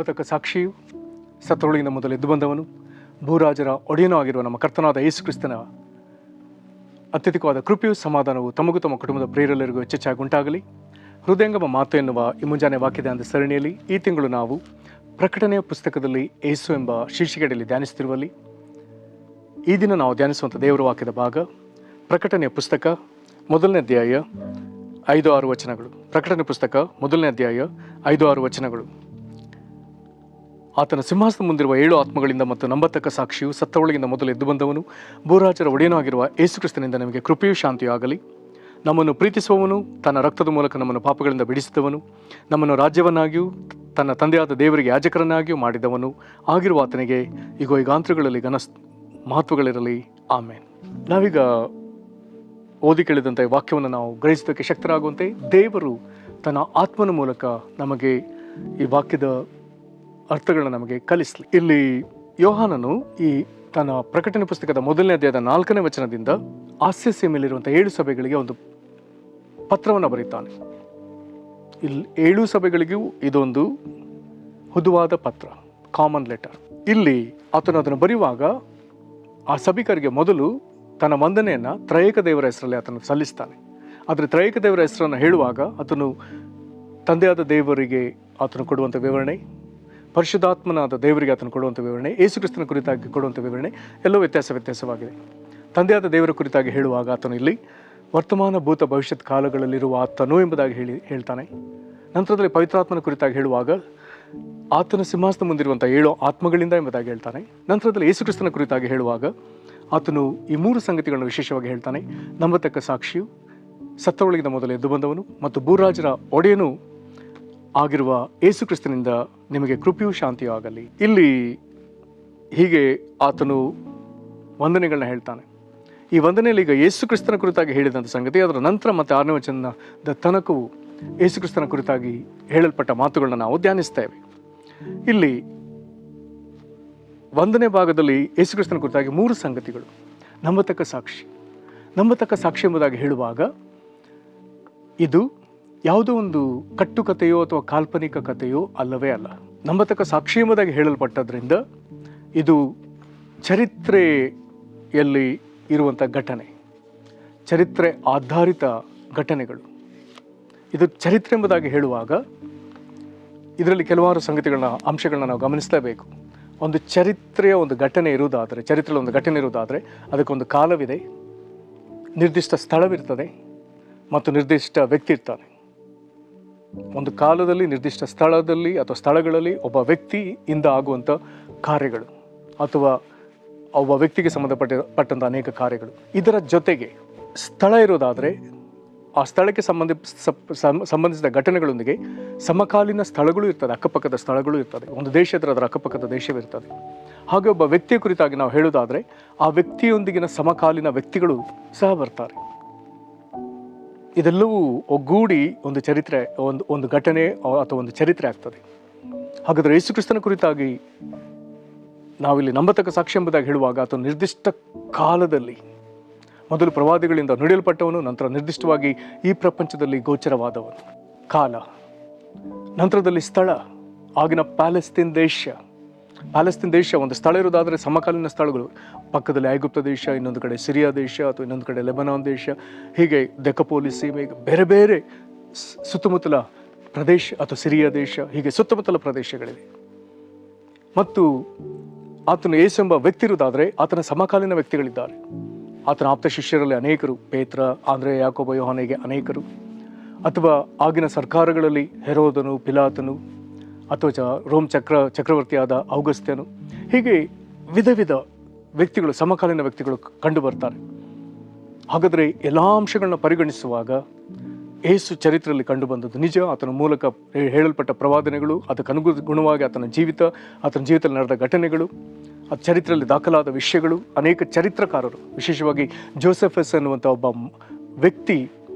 ನಂಬತಕ್ಕ ಸಾಕ್ಷಿಯು, ಸತ್ತರೊಳಗಿಂದ ಮೊದಲು ಎದ್ದು ಬಂದವನು, ಭೂರಾಜರ ಒಡೆಯನೂ ಆಗಿರುವ ನಮ್ಮ ಕರ್ತನಾದ ಯೇಸು ಕ್ರಿಸ್ತನ ಅತ್ಯಧಿಕವಾದ ಕೃಪೆಯು ಸಮಾಧಾನವು ತಮಗೂ ತಮ್ಮ ಕುಟುಂಬದ ಪ್ರಿಯರೆಲ್ಲರಿಗೂ ಹೆಚ್ಚೆಚ್ಚಾಗಿ ಉಂಟಾಗಲಿ. ಹೃದಯಂಗಮ ಮಾತು ಎನ್ನುವ ಈ ಮುಂಜಾನೆ ವಾಕ್ಯದ ಅಂದ ಸರಣಿಯಲ್ಲಿ ಈ ತಿಂಗಳು ನಾವು ಪ್ರಕಟಣೆಯ ಪುಸ್ತಕದಲ್ಲಿ ಯೇಸು ಎಂಬ ಶೀರ್ಷಿಕೆಯಲ್ಲಿ ಧ್ಯಾನಿಸುತ್ತಿರುವಲ್ಲಿ ಈ ದಿನ ನಾವು ಧ್ಯಾನಿಸುವಂಥ ದೇವರ ವಾಕ್ಯದ ಭಾಗ ಪ್ರಕಟಣೆಯ ಪುಸ್ತಕ 1ನೇ ಅಧ್ಯಾಯ 5-6 ವಚನಗಳು. ಪ್ರಕಟಣೆ ಪುಸ್ತಕ 1ನೇ ಅಧ್ಯಾಯ 5-6 ವಚನಗಳು. ಆತನ ಸಿಂಹಾಸನ ಮುಂದಿರುವ 7 ಆತ್ಮಗಳಿಂದ ಮತ್ತು ನಂಬತಕ್ಕ ಸಾಕ್ಷಿಯು, ಸತ್ತರೊಳಗಿಂದ ಮೊದಲು ಎದ್ದು ಬಂದವನು, ಭೂರಾಜರ ಒಡೆಯನೂ ಆಗಿರುವ ಯೇಸು ಕ್ರಿಸ್ತನಿಂದ ನಮಗೆ ಕೃಪೆಯೂ ಶಾಂತಿಯೂ ಆಗಲಿ. ನಮ್ಮನ್ನು ಪ್ರೀತಿಸುವವನು, ತನ್ನ ರಕ್ತದ ಮೂಲಕ ನಮ್ಮನ್ನು ಪಾಪಗಳಿಂದ ಬಿಡಿಸಿದವನು, ನಮ್ಮನ್ನು ರಾಜ್ಯವನ್ನಾಗಿಯೂ ತನ್ನ ತಂದೆಯಾದ ದೇವರಿಗೆ ಯಾಜಕರನ್ನಾಗಿಯೂ ಮಾಡಿದವನು ಆಗಿರುವ ಆತನಿಗೆ ಈಗ ಯುಗಾಂತರಗಳಲ್ಲಿ ಮಹತ್ವಗಳಿರಲಿ. ಆಮೇನ್. ನಾವೀಗ ಓದಿ ಕೇಳಿದಂಥ ಈ ವಾಕ್ಯವನ್ನು ನಾವು ಗ್ರಹಿಸೋದಕ್ಕೆ ಶಕ್ತರಾಗುವಂತೆ ದೇವರು ತನ್ನ ಆತ್ಮನ ಮೂಲಕ ನಮಗೆ ಈ ವಾಕ್ಯದ ಅರ್ಥಗಳನ್ನ ನಮಗೆ ಕಲಿಸಲಿ. ಇಲ್ಲಿ ಯೋಹಾನನು ಈ ತನ್ನ ಪ್ರಕಟಣೆ ಪುಸ್ತಕದ 1ನೇ ಅಧ್ಯಾಯದ 4ನೇ ವಚನದಿಂದ ಆಸ್ಯ ಮೇಲಿರುವಂಥ 7 ಸಭೆಗಳಿಗೆ ಒಂದು ಪತ್ರವನ್ನು ಬರೀತಾನೆ. ಇಲ್ಲಿ 7 ಸಭೆಗಳಿಗೂ ಇದೊಂದು ಹುದುವಾದ ಪತ್ರ, ಕಾಮನ್ ಲೆಟರ್. ಇಲ್ಲಿ ಆತನು ಅದನ್ನು ಬರೆಯುವಾಗ ಆ ಸಭಿಕರಿಗೆ ಮೊದಲು ತನ್ನ ವಂದನೆಯನ್ನು ತ್ರಯೇಕ ದೇವರ ಹೆಸರಲ್ಲಿ ಆತನು ಸಲ್ಲಿಸ್ತಾನೆ. ಆದರೆ ತ್ರಯೇಕ ದೇವರ ಹೆಸರನ್ನು ಹೇಳುವಾಗ ಆತನು ತಂದೆಯಾದ ದೇವರಿಗೆ ಆತನು ಕೊಡುವಂಥ ವಿವರಣೆ, ಪರಿಶುದ್ಧಾತ್ಮನಾದ ದೇವರಿಗೆ ಆತನು ಕೊಡುವಂಥ ವಿವರಣೆ, ಯೇಸು ಕ್ರಿಸ್ತನ ಕುರಿತಾಗಿ ಕೊಡುವಂಥ ವಿವರಣೆ ಎಲ್ಲವೂ ವ್ಯತ್ಯಾಸವಾಗಿದೆ. ತಂದೆಯಾದ ದೇವರ ಕುರಿತಾಗಿ ಹೇಳುವಾಗ ಆತನು ಇಲ್ಲಿ ವರ್ತಮಾನ ಭೂತ ಭವಿಷ್ಯತ್ ಕಾಲಗಳಲ್ಲಿರುವ ಆತನು ಎಂಬುದಾಗಿ ಹೇಳ್ತಾನೆ. ನಂತರದಲ್ಲಿ ಪವಿತ್ರಾತ್ಮನ ಕುರಿತಾಗಿ ಹೇಳುವಾಗ ಆತನ ಸಿಂಹಾಸನ ಮುಂದಿರುವಂಥ 7 ಆತ್ಮಗಳಿಂದ ಎಂಬುದಾಗಿ ಹೇಳ್ತಾನೆ. ನಂತರದಲ್ಲಿ ಯೇಸು ಕ್ರಿಸ್ತನ ಕುರಿತಾಗಿ ಹೇಳುವಾಗ ಆತನು ಈ 3 ಸಂಗತಿಗಳನ್ನು ವಿಶೇಷವಾಗಿ ಹೇಳ್ತಾನೆ. ನಂಬತಕ್ಕ ಸಾಕ್ಷಿಯು, ಸತ್ತರೊಳಗಿಂದ ಮೊದಲು ಎದ್ದು ಬಂದವನು ಮತ್ತು ಭೂರಾಜರ ಒಡೆಯನೂ ಆಗಿರುವ ಯೇಸು ಕ್ರಿಸ್ತನಿಂದ ನಿಮಗೆ ಕೃಪೆಯೂ ಶಾಂತಿಯೂ ಆಗಲಿ. ಇಲ್ಲಿ ಹೀಗೆ ಆತನು ವಂದನೆಗಳನ್ನ ಹೇಳ್ತಾನೆ. ಈ ವಂದನೆಯಲ್ಲಿ ಈಗ ಯೇಸು ಕ್ರಿಸ್ತನ ಕುರಿತಾಗಿ ಹೇಳಿದಂಥ ಸಂಗತಿ, ಅದರ ನಂತರ ಮತ್ತೆ 6ನೇ ವಚನದ ತನಕವು ಯೇಸು ಕ್ರಿಸ್ತನ ಕುರಿತಾಗಿ ಹೇಳಲ್ಪಟ್ಟ ಮಾತುಗಳನ್ನ ನಾವು ಧ್ಯಾನಿಸ್ತೇವೆ. ಇಲ್ಲಿ ವಂದನೆ ಭಾಗದಲ್ಲಿ ಯೇಸು ಕ್ರಿಸ್ತನ ಕುರಿತಾಗಿ 3 ಸಂಗತಿಗಳು. ನಂಬತಕ್ಕ ಸಾಕ್ಷಿ ಎಂಬುದಾಗಿ ಹೇಳುವಾಗ ಇದು ಯಾವುದೋ ಒಂದು ಕಟ್ಟುಕತೆಯೋ ಅಥವಾ ಕಾಲ್ಪನಿಕ ಕಥೆಯೋ ಅಲ್ಲವೇ ಅಲ್ಲ. ನಂಬತಕ್ಕ ಸಾಕ್ಷಿ ಎಂಬುದಾಗಿ ಹೇಳಲ್ಪಟ್ಟದ್ರಿಂದ ಇದು ಚರಿತ್ರೆಯಲ್ಲಿ ಇರುವಂಥ ಘಟನೆ, ಚರಿತ್ರೆ ಆಧಾರಿತ ಘಟನೆಗಳು. ಇದು ಚರಿತ್ರೆ ಎಂಬುದಾಗಿ ಹೇಳುವಾಗ ಇದರಲ್ಲಿ ಕೆಲವಾರು ಅಂಶಗಳನ್ನ ನಾವು ಗಮನಿಸಲೇಬೇಕು. ಒಂದು ಚರಿತ್ರೆಯ ಒಂದು ಘಟನೆ ಇರುವುದಾದರೆ, ಚರಿತ್ರೆಯಲ್ಲಿ ಒಂದು ಘಟನೆ ಇರುವುದಾದರೆ ಅದಕ್ಕೊಂದು ಕಾಲವಿದೆ, ನಿರ್ದಿಷ್ಟ ಸ್ಥಳವಿರ್ತದೆ ಮತ್ತು ನಿರ್ದಿಷ್ಟ ವ್ಯಕ್ತಿ ಇರ್ತಾನೆ. ಒಂದು ಕಾಲದಲ್ಲಿ, ನಿರ್ದಿಷ್ಟ ಸ್ಥಳದಲ್ಲಿ ಅಥವಾ ಸ್ಥಳಗಳಲ್ಲಿ ಒಬ್ಬ ವ್ಯಕ್ತಿಯಿಂದ ಆಗುವಂಥ ಕಾರ್ಯಗಳು ಅಥವಾ ಒಬ್ಬ ವ್ಯಕ್ತಿಗೆ ಸಂಬಂಧಪಟ್ಟಂಥ ಅನೇಕ ಕಾರ್ಯಗಳು. ಇದರ ಜೊತೆಗೆ ಸ್ಥಳ ಇರೋದಾದರೆ ಆ ಸ್ಥಳಕ್ಕೆ ಸಂಬಂಧಿಸಿದ ಘಟನೆಗಳೊಂದಿಗೆ ಸಮಕಾಲೀನ ಸ್ಥಳಗಳು ಇರ್ತದೆ, ಅಕ್ಕಪಕ್ಕದ ಸ್ಥಳಗಳು ಇರ್ತದೆ. ಒಂದು ದೇಶ ಇದ್ದರೆ ಅದರ ಅಕ್ಕಪಕ್ಕದ ದೇಶವಿರ್ತದೆ. ಹಾಗೆ ಒಬ್ಬ ವ್ಯಕ್ತಿಯ ಕುರಿತಾಗಿ ನಾವು ಹೇಳೋದಾದರೆ ಆ ವ್ಯಕ್ತಿಯೊಂದಿಗಿನ ಸಮಕಾಲೀನ ವ್ಯಕ್ತಿಗಳು ಸಹ ಬರ್ತಾರೆ. ಇದೆಲ್ಲವೂ ಒಗ್ಗೂಡಿ ಒಂದು ಚರಿತ್ರೆ, ಒಂದು ಘಟನೆ ಅಥವಾ ಒಂದು ಚರಿತ್ರೆ ಆಗ್ತದೆ. ಹಾಗಾದರೆ ಯೇಸು ಕ್ರಿಸ್ತನ ಕುರಿತಾಗಿ ನಾವಿಲ್ಲಿ ನಂಬತಕ್ಕ ಸಾಕ್ಷಿ ಎಂಬುದಾಗಿ ಹೇಳುವಾಗ ಆತ ನಿರ್ದಿಷ್ಟ ಕಾಲದಲ್ಲಿ ಮೊದಲು ಪ್ರವಾದಿಗಳಿಂದ ನುಡಿಯಲ್ಪಟ್ಟವನು, ನಂತರ ನಿರ್ದಿಷ್ಟವಾಗಿ ಈ ಪ್ರಪಂಚದಲ್ಲಿ ಗೋಚರವಾದವನು. ಕಾಲ, ನಂತರದಲ್ಲಿ ಸ್ಥಳ, ಆಗಿನ ಪ್ಯಾಲೆಸ್ತೀನ್ ದೇಶ ಒಂದು ಸ್ಥಳ ಇರೋದಾದರೆ ಸಮಕಾಲೀನ ಸ್ಥಳಗಳು ಪಕ್ಕದಲ್ಲಿ ಐಗುಪ್ತ ದೇಶ, ಇನ್ನೊಂದು ಕಡೆ ಸಿರಿಯಾ ದೇಶ ಅಥವಾ ಇನ್ನೊಂದು ಕಡೆ ಲೆಬನಾನ್ ದೇಶ, ಹೀಗೆ ದೆಕಪೋಲಿಸ್ ಸೀಮೆ, ಬೇರೆ ಬೇರೆ ಸುತ್ತಮುತ್ತಲ ಪ್ರದೇಶ ಅಥವಾ ಸಿರಿಯಾ ದೇಶ, ಹೀಗೆ ಸುತ್ತಮುತ್ತಲ ಪ್ರದೇಶಗಳಿವೆ. ಮತ್ತು ಆತನು ಯೇಸು ಎಂಬ ವ್ಯಕ್ತಿ ಇರುವುದಾದರೆ ಆತನ ಸಮಕಾಲೀನ ವ್ಯಕ್ತಿಗಳಿದ್ದಾರೆ. ಆತನ ಆಪ್ತ ಶಿಷ್ಯರಲ್ಲಿ ಅನೇಕರು, ಪೇತ್ರ, ಆಂದ್ರೆಯ, ಯಾಕೋಬ, ಯೋಹಾನನಿಗೆ ಅನೇಕರು, ಅಥವಾ ಆಗಿನ ಸರ್ಕಾರಗಳಲ್ಲಿ ಹೆರೋದನು, ಪಿಲಾತನು, ಅಥವಾ ರೋಮ್ ಚಕ್ರವರ್ತಿಯಾದ ಔಗಸ್ತ್ಯನು, ಹೀಗೆ ವಿಧ ವ್ಯಕ್ತಿಗಳು, ಸಮಕಾಲೀನ ವ್ಯಕ್ತಿಗಳು ಕಂಡು ಬರ್ತಾರೆ. ಹಾಗಾದರೆ ಎಲ್ಲ ಅಂಶಗಳನ್ನ ಪರಿಗಣಿಸುವಾಗ ಯೇಸು ಚರಿತ್ರೆಯಲ್ಲಿ ಕಂಡು ಬಂದದ್ದು ನಿಜ. ಆತನ ಮೂಲಕ ಹೇಳಲ್ಪಟ್ಟ ಪ್ರವಾದನೆಗಳು, ಅದಕ್ಕೆ ಅನುಗುಣವಾಗಿ ಆತನ ಜೀವಿತದಲ್ಲಿ ನಡೆದ ಘಟನೆಗಳು, ಆ ಚರಿತ್ರೆಯಲ್ಲಿ ದಾಖಲಾದ ವಿಷಯಗಳು, ಅನೇಕ ಚರಿತ್ರಕಾರರು, ವಿಶೇಷವಾಗಿ ಜೋಸೆಫಸ್ ಅನ್ನುವಂಥ ಒಬ್ಬ ವ್ಯಕ್ತಿ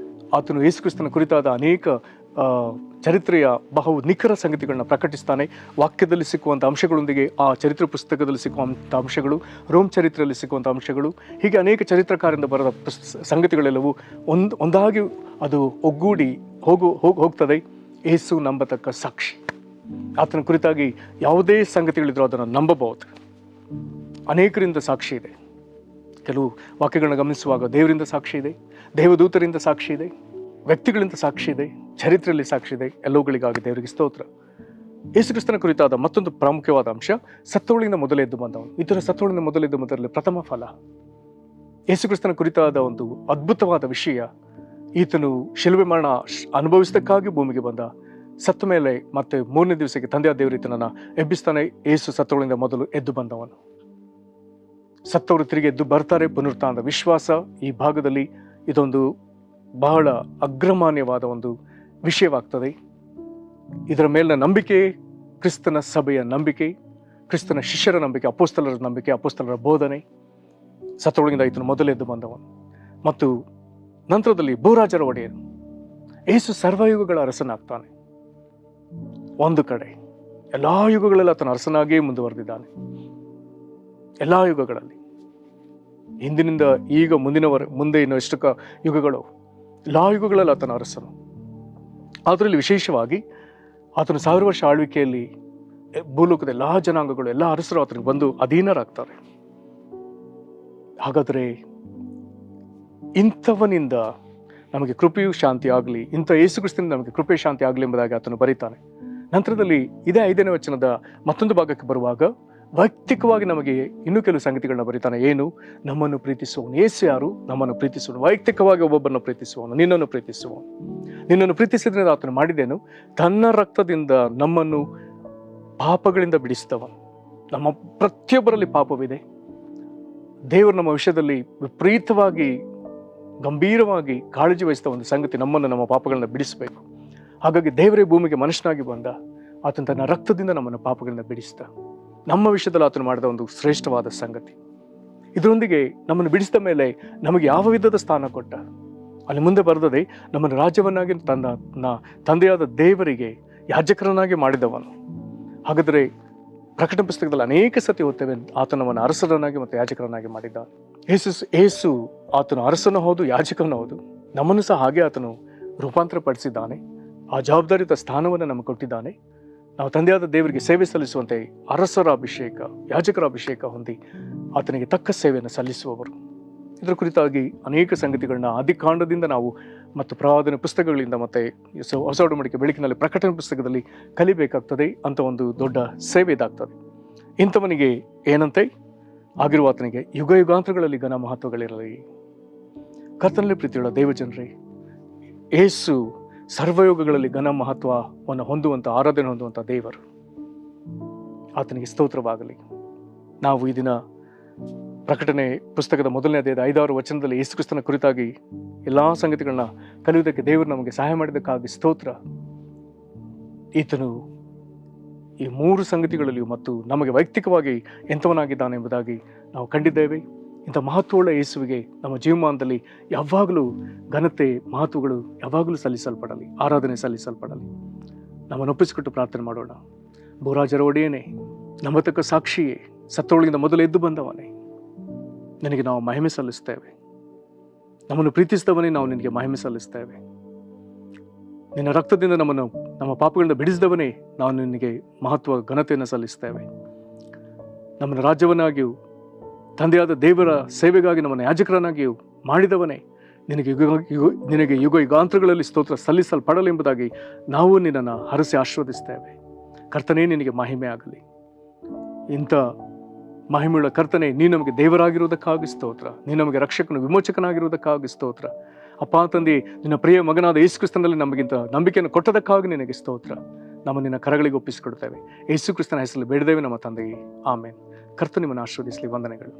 ಆತನು ಯೇಸು ಕ್ರಿಸ್ತನ ಕುರಿತಾದ ಅನೇಕ ಚರಿತ್ರೆಯ ಬಹು ನಿಖರ ಸಂಗತಿಗಳನ್ನ ಪ್ರಕಟಿಸ್ತಾನೆ. ವಾಕ್ಯದಲ್ಲಿ ಸಿಕ್ಕುವಂಥ ಅಂಶಗಳೊಂದಿಗೆ ಆ ಚರಿತ್ರೆ ಪುಸ್ತಕದಲ್ಲಿ ಸಿಕ್ಕುವಂಥ ಅಂಶಗಳು, ರೋಮ್ ಚರಿತ್ರೆಯಲ್ಲಿ ಸಿಕ್ಕುವಂಥ ಅಂಶಗಳು, ಹೀಗೆ ಅನೇಕ ಚರಿತ್ರಕಾರರಿಂದ ಬರೆದ ಸಂಗತಿಗಳೆಲ್ಲವೂ ಒಂದಾಗಿ ಅದು ಒಗ್ಗೂಡಿ ಹೋಗ್ತದೆ. ಯೇಸು ನಂಬತಕ್ಕ ಸಾಕ್ಷಿ. ಆತನ ಕುರಿತಾಗಿ ಯಾವುದೇ ಸಂಗತಿಗಳಿದ್ರೂ ಅದನ್ನು ನಂಬಬಹುದು. ಅನೇಕರಿಂದ ಸಾಕ್ಷಿ ಇದೆ. ಕೆಲವು ವಾಕ್ಯಗಳನ್ನ ಗಮನಿಸುವಾಗ ದೇವರಿಂದ ಸಾಕ್ಷಿ ಇದೆ, ದೇವದೂತರಿಂದ ಸಾಕ್ಷಿ ಇದೆ, ವ್ಯಕ್ತಿಗಳಿಂದ ಸಾಕ್ಷಿ ಇದೆ, ಚರಿತ್ರೆಯಲ್ಲಿ ಸಾಕ್ಷಿ ಇದೆ. ಎಲ್ಲವುಗಳಿಗಾಗಿ ದೇವರಿಗೆ ಸ್ತೋತ್ರ. ಯೇಸುಕ್ರಿಸ್ತನ ಕುರಿತಾದ ಮತ್ತೊಂದು ಪ್ರಾಮುಖ್ಯವಾದ ಅಂಶ, ಸತ್ತೋಳಿಂದ ಮೊದಲೇ ಎದ್ದು ಬಂದವನು. ಇದರ ಸತ್ತೋಳಿಂದ ಮೊದಲೆದ್ದು ಮೊದಲೇ ಪ್ರಥಮ ಫಲ. ಯೇಸುಕ್ರಿಸ್ತನ ಕುರಿತಾದ ಒಂದು ಅದ್ಭುತವಾದ ವಿಷಯ, ಈತನು ಶಿಲುಬೆ ಮರಣ ಅನುಭವಿಸದಕ್ಕಾಗಿ ಭೂಮಿಗೆ ಬಂದ, ಸತ್ತ ಮೇಲೆ ಮತ್ತೆ 3ನೇ ದಿವಸಕ್ಕೆ ತಂದೆಯ ದೇವರು ಈತನನ್ನ ಎಬ್ಬಿಸ್ತಾನೆ. ಯೇಸು ಸತ್ತೋಳಿಂದ ಮೊದಲು ಎದ್ದು ಬಂದವನು. ಸತ್ತವರು ತಿರುಗಿ ಎದ್ದು ಬರ್ತಾರೆ, ಪುನರುತ್ಥಾನದ ವಿಶ್ವಾಸ. ಈ ಭಾಗದಲ್ಲಿ ಇದೊಂದು ಬಹಳ ಅಗ್ರಮಾನ್ಯವಾದ ಒಂದು ವಿಷಯವಾಗ್ತದೆ. ಇದರ ಮೇಲಿನ ನಂಬಿಕೆ ಕ್ರಿಸ್ತನ ಸಭೆಯ ನಂಬಿಕೆ, ಕ್ರಿಸ್ತನ ಶಿಷ್ಯರ ನಂಬಿಕೆ, ಅಪೊಸ್ತಲರ ನಂಬಿಕೆ, ಅಪೊಸ್ತಲರ ಬೋಧನೆ. ಸತ್ತೊಳಗಿಂದ ಈತನು ಮೊದಲೆದ್ದು ಬಂದವನು. ಮತ್ತು ನಂತರದಲ್ಲಿ ಭೂರಾಜರ ಒಡೆಯನು. ಯೇಸು ಸರ್ವಯುಗಗಳ ಅರಸನಾಗ್ತಾನೆ. ಒಂದು ಕಡೆ ಎಲ್ಲಾ ಯುಗಗಳಲ್ಲಿ ಆತನ ಅರಸನಾಗಿಯೇ ಮುಂದುವರೆದಿದ್ದಾನೆ. ಎಲ್ಲಾ ಯುಗಗಳಲ್ಲಿ, ಹಿಂದಿನಿಂದ ಈಗ ಮುಂದೆ ಇನ್ನು ಎಷ್ಟು ಯುಗಗಳು, ಎಲ್ಲಾ ಯುಗಗಳಲ್ಲಿ ಆತನ ಅರಸನು. ಅದರಲ್ಲಿ ವಿಶೇಷವಾಗಿ ಆತನ 1000 ವರ್ಷ ಆಳ್ವಿಕೆಯಲ್ಲಿ ಭೂಲೋಕದ ಎಲ್ಲಾ ಜನಾಂಗಗಳು, ಎಲ್ಲ ಅರಸರು ಆತನಿಗೆ ಬಂದು ಅಧೀನರಾಗ್ತಾರೆ. ಹಾಗಾದರೆ ಇಂಥವನಿಂದ ನಮಗೆ ಕೃಪೆಯು ಶಾಂತಿ ಆಗಲಿ, ಇಂಥ ಯೇಸುಕ್ರಿಸ್ತನಿಂದ ನಮಗೆ ಕೃಪೆ ಶಾಂತಿ ಆಗಲಿ ಎಂಬುದಾಗಿ ಆತನು ಬರೀತಾನೆ. ನಂತರದಲ್ಲಿ ಇದೇ 5ನೇ ವಚನದ ಮತ್ತೊಂದು ಭಾಗಕ್ಕೆ ಬರುವಾಗ ವೈಯಕ್ತಿಕವಾಗಿ ನಮಗೆ ಇನ್ನೂ ಕೆಲವು ಸಂಗತಿಗಳನ್ನ ಬರೀತಾನೆ. ಏನು? ನಮ್ಮನ್ನು ಪ್ರೀತಿಸುವವನು. ಯೇಸು ಯಾರು? ನಮ್ಮನ್ನು ಪ್ರೀತಿಸುವನು. ವೈಯಕ್ತಿಕವಾಗಿ ಒಬ್ಬೊಬ್ಬರನ್ನು ಪ್ರೀತಿಸುವವನು. ನಿನ್ನನ್ನು ಪ್ರೀತಿಸುವವನು. ನಿನ್ನನ್ನು ಪ್ರೀತಿಸಿದ್ರೆ ಆತನು ಮಾಡಿದ್ದೇನು? ತನ್ನ ರಕ್ತದಿಂದ ನಮ್ಮನ್ನು ಪಾಪಗಳಿಂದ ಬಿಡಿಸಿದವನು. ನಮ್ಮ ಪ್ರತಿಯೊಬ್ಬರಲ್ಲಿ ಪಾಪವಿದೆ. ದೇವರು ನಮ್ಮ ವಿಷಯದಲ್ಲಿ ವಿಪರೀತವಾಗಿ ಗಂಭೀರವಾಗಿ ಕಾಳಜಿ ವಹಿಸಿದ ಒಂದು ಸಂಗತಿ, ನಮ್ಮನ್ನು ನಮ್ಮ ಪಾಪಗಳನ್ನ ಬಿಡಿಸಬೇಕು. ಹಾಗಾಗಿ ದೇವರೇ ಭೂಮಿಗೆ ಮನುಷ್ಯನಾಗಿ ಬಂದ. ಆತನ ತನ್ನ ರಕ್ತದಿಂದ ನಮ್ಮನ್ನು ಪಾಪಗಳನ್ನ ಬಿಡಿಸಿದ. ನಮ್ಮ ವಿಷಯದಲ್ಲಿ ಆತನು ಮಾಡಿದ ಒಂದು ಶ್ರೇಷ್ಠವಾದ ಸಂಗತಿ. ಇದರೊಂದಿಗೆ ನಮ್ಮನ್ನು ಬಿಡಿಸಿದ ಮೇಲೆ ನಮಗೆ ಯಾವ ವಿಧದ ಸ್ಥಾನ ಕೊಟ್ಟ? ಅಲ್ಲಿ ಮುಂದೆ ಬರೆದದೆ, ನಮ್ಮನ್ನು ರಾಜ್ಯವನ್ನಾಗಿ ತನ್ನ ತಂದೆಯಾದ ದೇವರಿಗೆ ಯಾಜಕರನ್ನಾಗಿ ಮಾಡಿದವನು. ಹಾಗಾದರೆ ಪ್ರಕಟಣೆ ಪುಸ್ತಕದಲ್ಲಿ ಅನೇಕ ಸತಿ ಓದ್ತೇವೆ, ಆತನವನ್ನು ಅರಸರನ್ನಾಗಿ ಮತ್ತು ಯಾಜಕರನ್ನಾಗಿ ಮಾಡಿದ್ದ. ಯೇಸು ಆತನು ಅರಸನೂ ಹೌದು, ಯಾಜಕನೂ ಹೌದು. ನಮ್ಮನ್ನು ಸಹ ಹಾಗೆ ಆತನು ರೂಪಾಂತರ ಪಡಿಸಿದ್ದಾನೆ. ಆ ಜವಾಬ್ದಾರಿಯುತ ಸ್ಥಾನವನ್ನು ನಮಗೆ ಕೊಟ್ಟಿದ್ದಾನೆ. ನಾವು ತಂದೆಯಾದ ದೇವರಿಗೆ ಸೇವೆ ಸಲ್ಲಿಸುವಂತೆ ಅರಸರ ಅಭಿಷೇಕ, ಯಾಜಕರ ಅಭಿಷೇಕ ಹೊಂದಿ ಆತನಿಗೆ ತಕ್ಕ ಸೇವೆಯನ್ನು ಸಲ್ಲಿಸುವವರು. ಇದರ ಕುರಿತಾಗಿ ಅನೇಕ ಸಂಗತಿಗಳನ್ನ ಆದಿಕಾಂಡದಿಂದ ನಾವು ಮತ್ತು ಪ್ರವಾದನೆ ಪುಸ್ತಕಗಳಿಂದ ಮತ್ತೆ ಹೊಸ ಒಡಂಬಡಿಕೆ ಬೆಳಕಿನಲ್ಲಿ ಪ್ರಕಟಣೆ ಪುಸ್ತಕದಲ್ಲಿ ಕಲಿಬೇಕಾಗ್ತದೆ ಅಂತ ಒಂದು ದೊಡ್ಡ ಸೇವೆ ಇದಾಗ್ತದೆ. ಇಂಥವನಿಗೆ ಏನಂತೆ ಆಗಿರುವ ಆತನಿಗೆ ಯುಗ ಯುಗಾಂತರಗಳಲ್ಲಿ ಘನ ಮಹತ್ವಗಳಿರಲಿ. ಕರ್ತನಲ್ಲಿ ಪ್ರೀತಿಯುಳ್ಳ ದೇವಜನರೇ, ಯೇಸು ಸರ್ವಯೋಗಗಳಲ್ಲಿ ಘನ ಮಹತ್ವವನ್ನು ಹೊಂದುವಂಥ, ಆರಾಧನೆ ಹೊಂದುವಂಥ ದೇವರು. ಆತನಿಗೆ ಸ್ತೋತ್ರವಾಗಲಿ. ನಾವು ಈ ದಿನ ಪ್ರಕಟಣೆ ಪುಸ್ತಕದ 1ನೇ ಅಧ್ಯಾಯದ 5-6 ವಚನದಲ್ಲಿ ಯೇಸುಕ್ರಿಸ್ತನ ಕುರಿತಾಗಿ ಎಲ್ಲಾ ಸಂಗತಿಗಳನ್ನ ಕಲಿಯುವುದಕ್ಕೆ ದೇವರು ನಮಗೆ ಸಹಾಯ ಮಾಡಿದ್ದಕ್ಕಾಗಿ ಸ್ತೋತ್ರ. ಈತನು ಈ 3 ಸಂಗತಿಗಳಲ್ಲಿಯೂ ಮತ್ತು ನಮಗೆ ವೈಯಕ್ತಿಕವಾಗಿ ಎಂಥವನಾಗಿದ್ದಾನೆ ಎಂಬುದಾಗಿ ನಾವು ಕಂಡಿದ್ದೇವೆ. ಇಂಥ ಮಹತ್ವವುಳ್ಳ ಯೇಸುವಿಗೆ ನಮ್ಮ ಜೀವಮಾನದಲ್ಲಿ ಯಾವಾಗಲೂ ಘನತೆ, ಮಹತ್ವಗಳು ಯಾವಾಗಲೂ ಸಲ್ಲಿಸಲ್ಪಡಲಿ, ಆರಾಧನೆ ಸಲ್ಲಿಸಲ್ಪಡಲಿ. ನಮ್ಮನ್ನು ಒಪ್ಪಿಸಿಕೊಟ್ಟು ಪ್ರಾರ್ಥನೆ ಮಾಡೋಣ. ಭೂರಾಜರ ಒಡೆಯನೇ, ನಂಬತಕ್ಕ ಸಾಕ್ಷಿಯೇ, ಸತ್ತೋಳಿಂದ ಮೊದಲು ಎದ್ದು ಬಂದವನೇ, ನಿನಗೆ ನಾವು ಮಹಿಮೆ ಸಲ್ಲಿಸ್ತೇವೆ. ನಮ್ಮನ್ನು ಪ್ರೀತಿಸಿದವನೇ, ನಾವು ನಿನಗೆ ಮಹಿಮೆ ಸಲ್ಲಿಸ್ತೇವೆ. ನಿನ್ನ ರಕ್ತದಿಂದ ನಮ್ಮನ್ನು ನಮ್ಮ ಪಾಪಗಳಿಂದ ಬಿಡಿಸಿದವನೇ, ನಾವು ನಿನಗೆ ಮಹತ್ವ, ಘನತೆಯನ್ನು ಸಲ್ಲಿಸ್ತೇವೆ. ನಮ್ಮನ್ನು ರಾಜ್ಯವನ್ನಾಗಿಯೂ ತಂದೆಯಾದ ದೇವರ ಸೇವೆಗಾಗಿ ನಮ್ಮನ್ನು ಯಾಜಕರನ್ನಾಗಿಯೂ ಮಾಡಿದವನೇ, ನಿನಗೆ ಯುಗ ಯುಗಾಂತರಗಳಲ್ಲಿ ಸ್ತೋತ್ರ ಸಲ್ಲಿಸಲ್ಪಡಲೆಂಬುದಾಗಿ ನಾವು ನಿನ್ನನ್ನು ಹರಸಿ ಆಶೀರ್ವದಿಸ್ತೇವೆ. ಕರ್ತನೇ, ನಿನಗೆ ಮಹಿಮೆ ಆಗಲಿ. ಇಂಥ ಮಹಿಮೆಯುಳ್ಳ ಕರ್ತನೆ, ನೀನು ನಮಗೆ ದೇವರಾಗಿರುವುದಕ್ಕಾಗಿ ಸ್ತೋತ್ರ. ನೀನು ನಮಗೆ ರಕ್ಷಕನು, ವಿಮೋಚಕನಾಗಿರುವುದಕ್ಕಾಗಿ ಸ್ತೋತ್ರ. ಅಪ್ಪ ತಂದೆ, ನಿನ್ನ ಪ್ರಿಯ ಮಗನಾದ ಯೇಸುಕ್ರಿಸ್ತನಲ್ಲಿ ನಮಗಿಂತ ನಂಬಿಕೆಯನ್ನು ಕೊಟ್ಟದಕ್ಕಾಗಿ ನಿನಗೆ ಸ್ತೋತ್ರ. ನಮ್ಮ ನಿನ್ನ ಕರಗಳಿಗೆ ಒಪ್ಪಿಸಿಕೊಡ್ತೇವೆ. ಯೇಸುಕ್ರಿಸ್ತನ ಹೆಸರಲ್ಲಿ ಬೇಡದೇವೆ ನಮ್ಮ ತಂದೆಯೇ, ಆಮೇನ್. ಕರ್ತನು ನಿಮ್ಮನ್ನು ಆಶೀರ್ವದಿಸಲಿ. ವಂದನೆಗಳು.